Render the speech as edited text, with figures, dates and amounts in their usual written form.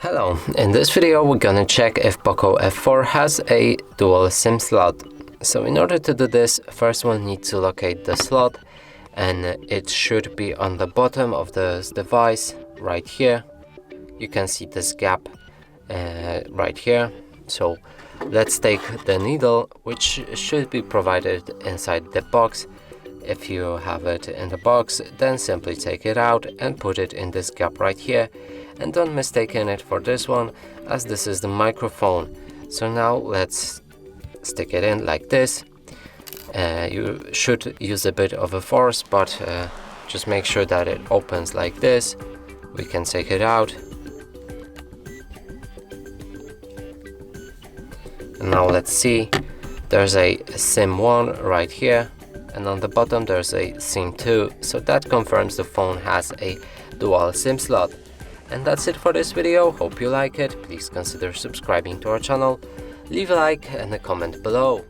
Hello, in this video we're gonna check if POCO F4 has a dual SIM slot. So in order to do this, first we'll need to locate the slot, and it should be on the bottom of this device right here. You can see this gap right here. So let's take the needle, which should be provided inside the box. If you have it in the box, then simply take it out and put it in this gap right here. And don't mistake it for this one, as this is the microphone. So now let's stick it in like this. You should use a bit of a force, but just make sure that it opens like this. We can take it out. And now let's see, there's a SIM 1 right here, and on the bottom there's a SIM 2, so that confirms the phone has a dual SIM slot. And that's it for this video. Hope you like it. Please consider subscribing to our channel, leave a like and a comment below.